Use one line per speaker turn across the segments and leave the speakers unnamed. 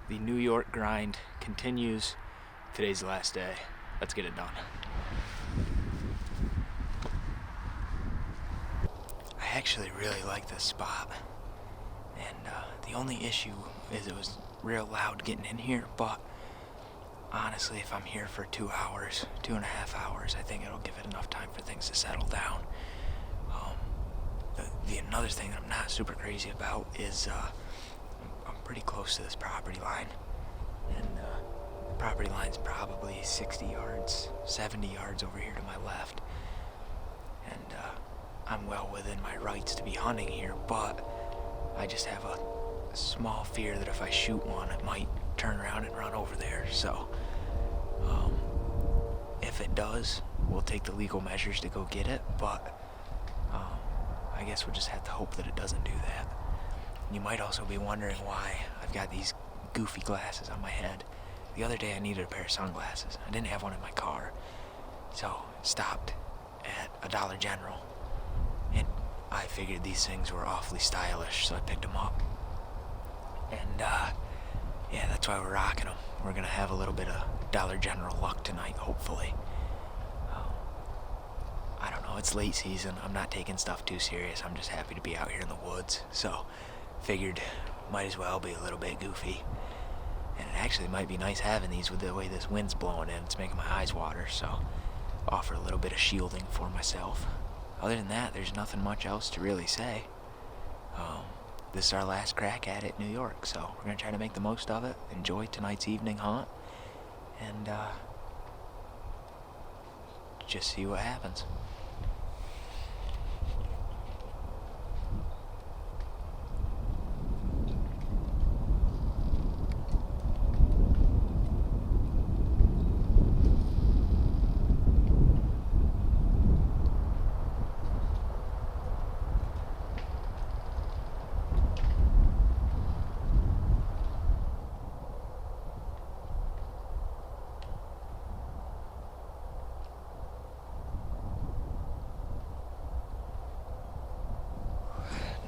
The New York grind continues. Today's the last day. Let's get it done. I actually really like this spot. And the only issue is it was real loud getting in here, but honestly, if I'm here for 2 hours, 2.5 hours, I think it'll give it enough time for things to settle down. Another thing that I'm not super crazy about is I'm pretty close to this property line, and the property line's probably 60 yards, 70 yards over here to my left, and I'm well within my rights to be hunting here, but I just have a small fear that if I shoot one, it might turn around and run over there. So if it does, we'll take the legal measures to go get it, but I guess we'll just have to hope that it doesn't do that. You might also be wondering why I've got these goofy glasses on my head. The other day I needed a pair of sunglasses. I didn't have one in my car, so I stopped at a Dollar General, and I figured these things were awfully stylish, so I picked them up. And yeah, that's why we're rocking them. We're gonna have a little bit of Dollar General luck tonight, hopefully. I don't know, it's late season. I'm not taking stuff too serious. I'm just happy to be out here in the woods. So, figured might as well be a little bit goofy. And it actually might be nice having these with the way this wind's blowing in. It's making my eyes water, so offer a little bit of shielding for myself. Other than that, there's nothing much else to really say. This is our last crack at it in New York, so we're gonna try to make the most of it, enjoy tonight's evening hunt, and just see what happens.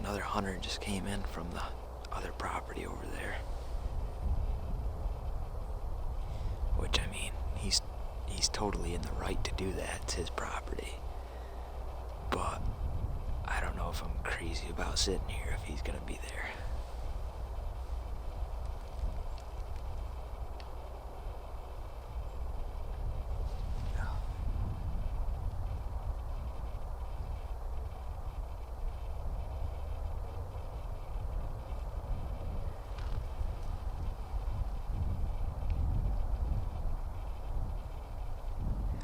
Another hunter just came in from the other property over there. Which, I mean, he's totally in the right to do that. It's his property. But I don't know if I'm crazy about sitting here if he's gonna be there.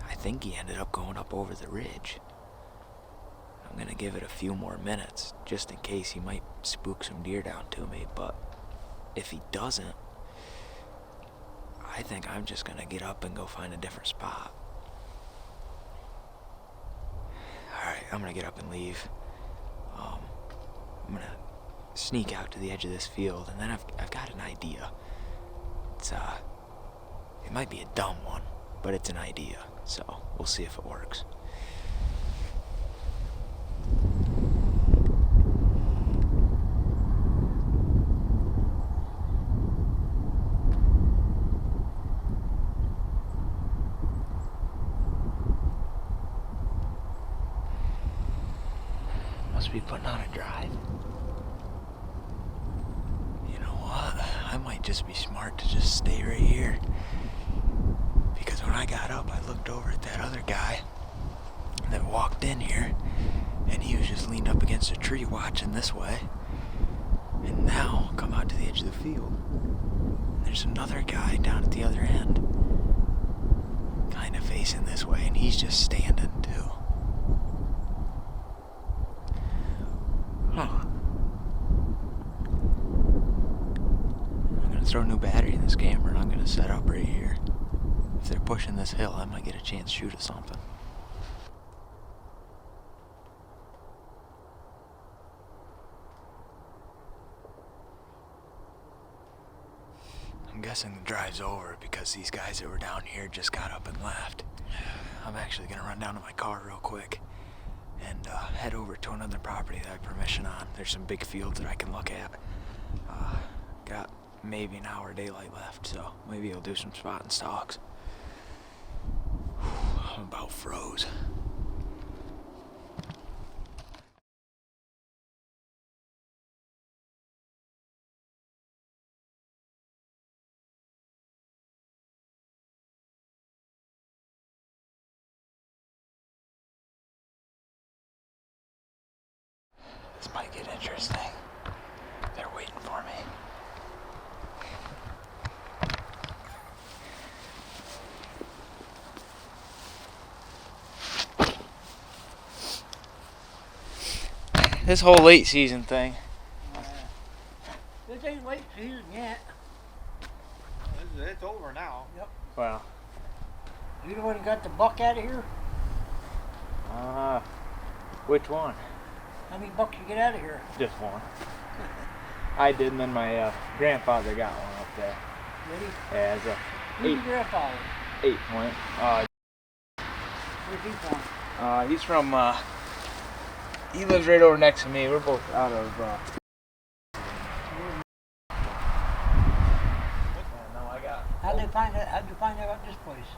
I think he ended up going up over the ridge. I'm gonna give it a few more minutes, just in case he might spook some deer down to me, but if he doesn't, I think I'm just gonna get up and go find a different spot. Alright, I'm gonna get up and leave. I'm gonna sneak out to the edge of this field, and then I've got an idea. It might be a dumb one, but it's an idea, so we'll see if it works. Must be putting on a drive. You know what? I might just be smart to just stay right here. Because when I got up, I looked over at that other guy that walked in here, and he was just leaned up against a tree watching this way. And now, come out to the edge of the field, and there's another guy down at the other end, kind of facing this way, and he's just standing too. Huh. I'm gonna throw a new battery in this camera, and I'm gonna set up right here. If they're pushing this hill, I might get a chance to shoot at something. I'm guessing the drive's over because these guys that were down here just got up and left. I'm actually gonna run down to my car real quick and head over to another property that I have permission on. There's some big fields that I can look at. Got maybe an hour of daylight left, so maybe he'll do some spotting stalks. I'm about froze. This might get interesting. They're waiting for me. This whole late season thing.
This ain't late season yet.
It's over now.
Yep.
Wow.
You the one who got the buck out of here?
Which one?
How many bucks you get out of here?
Just one. I did, and then my grandfather got one up there.
Ready?
Yeah, it's a
Who's your grandfather?
8-point.
Where's he from?
He's from, he lives right over next to me. We're both out of, no, I got...
How'd you find out about this place?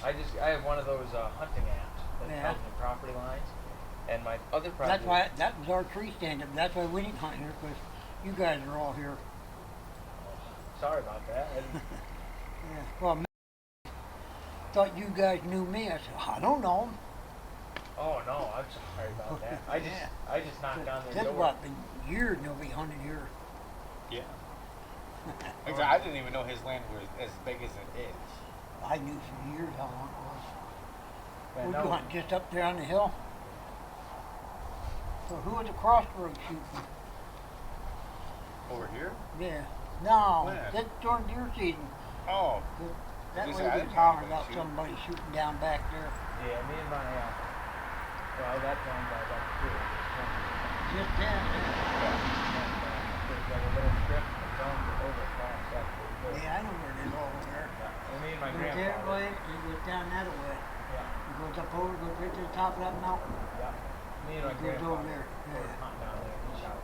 I have one of those, hunting apps that tells me property lines. And my other property...
That's why, that was our tree stand up. That's why we didn't hunt here, because you guys are all here.
Sorry about that.
Yeah. Well, thought you guys knew me. I said, I don't know him.
Oh, no, I'm sorry about that. I just knocked on their
That's
door.
what, been years nobody hunted here.
Yeah. I didn't even know his land was as big as it is.
I knew for years how long it was.
Yeah,
Would
no.
you hunt just up there on the hill? So who was the crossroads shooting?
Over here?
Yeah. No,
When?
that's during deer season.
Oh.
That
You
way
said I
we
didn't
was hollering
know
about
anybody
somebody shooting down back there.
Yeah, me and my, well, that one guy got killed.
Just then.
There's like a little strip that runs over across that pretty good.
Yeah, I know where it is all over there.
And me and my
Goes there
grandfather.
way, and goes down that way.
Yeah.
It goes up over, goes right to the top of that mountain.
Yeah. Me and my
It goes
grandfather.
over there.
were
Yeah.
hunting down there. He shot a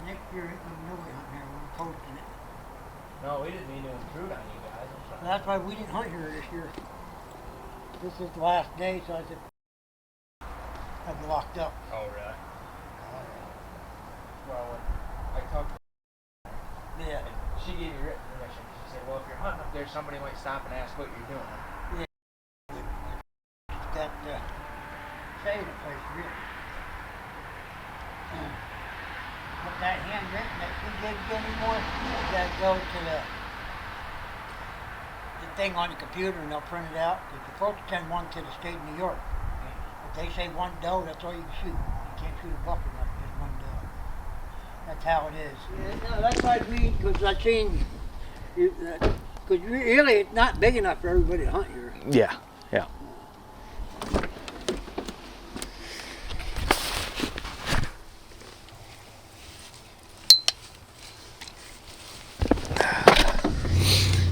Next year, ain't nobody hunting here. We're posting it.
No, we didn't mean to intrude on you guys. I'm sorry.
That's why we didn't hunt here this year. This is the last day, so I said, I'd be locked up.
Oh, really? Well, I talked to
Yeah.
her, and she gave me written permission. She said, well, if you're hunting up there, somebody might stop and ask what you're doing.
Got say the place really. But that handwritten that she gave you anymore, that go to the thing on the computer and they'll print it out. Because you're supposed to send one to the state of New York. If they say one doe, that's all you can shoot. You can't shoot a buck enough, just one doe. That's how it is. Yeah, no, that's what I mean, because I seen, because really it's not big enough for everybody to hunt here.
Yeah, yeah.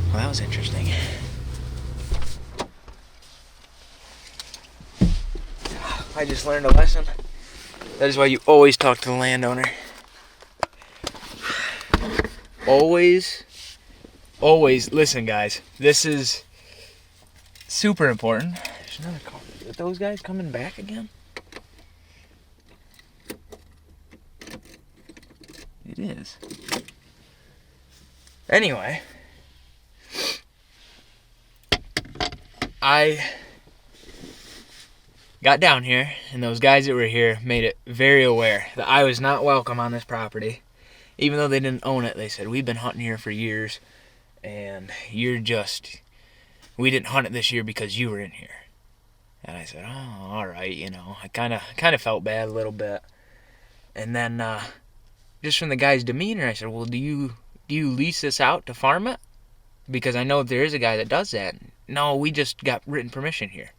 Well, that was interesting. I just learned a lesson. That is why you always talk to the landowner. Always, listen, guys. This is super important. There's another car. Are those guys coming back again? It is. Anyway, I got down here, and those guys that were here made it very aware that I was not welcome on this property. Even though they didn't own it, they said, we've been hunting here for years, and we didn't hunt it this year because you were in here. And I said, oh, all right, I kind of felt bad a little bit. And then, just from the guy's demeanor, I said, well, do you lease this out to farm it? Because I know there is a guy that does that. No, we just got written permission here.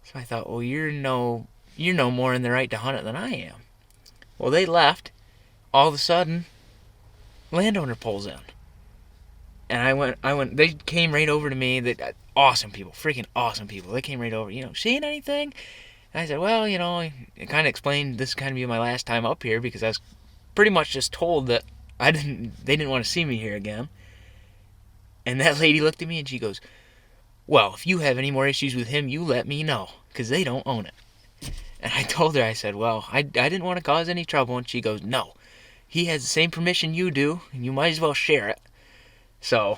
So I thought, well, you're no more in the right to hunt it than I am. Well, they left. All of a sudden, landowner pulls in. And I went, they came right over to me. Awesome people, freaking awesome people. They came right over, seeing anything? And I said, well, I kind of explained this is kind of be my last time up here because I was pretty much just told that they didn't want to see me here again. And that lady looked at me and she goes, well, if you have any more issues with him, you let me know, because they don't own it. And I told her, I said, well, I didn't want to cause any trouble. And she goes, no, he has the same permission you do, and you might as well share it. So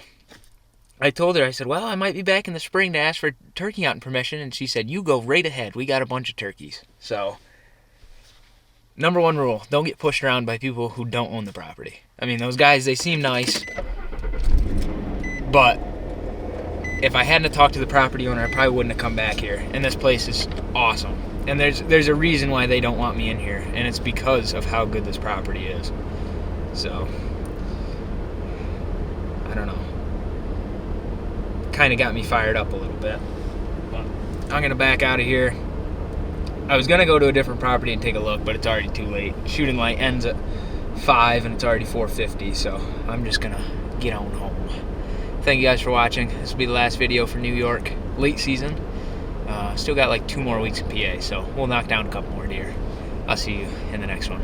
I told her, I said, well, I might be back in the spring to ask for turkey hunting permission. And she said, you go right ahead. We got a bunch of turkeys. So, number one rule, don't get pushed around by people who don't own the property. I mean, those guys, they seem nice, but if I hadn't talked to the property owner, I probably wouldn't have come back here. And this place is awesome. And there's a reason why they don't want me in here, and it's because of how good this property is. So, I don't know. Kind of got me fired up a little bit. But I'm going to back out of here. I was going to go to a different property and take a look, but it's already too late. Shooting light ends at 5 and it's already 4:50, so I'm just going to get on home. Thank you guys for watching. This will be the last video for New York late season. Still got like 2 more weeks in PA, so we'll knock down a couple more deer. I'll see you in the next one.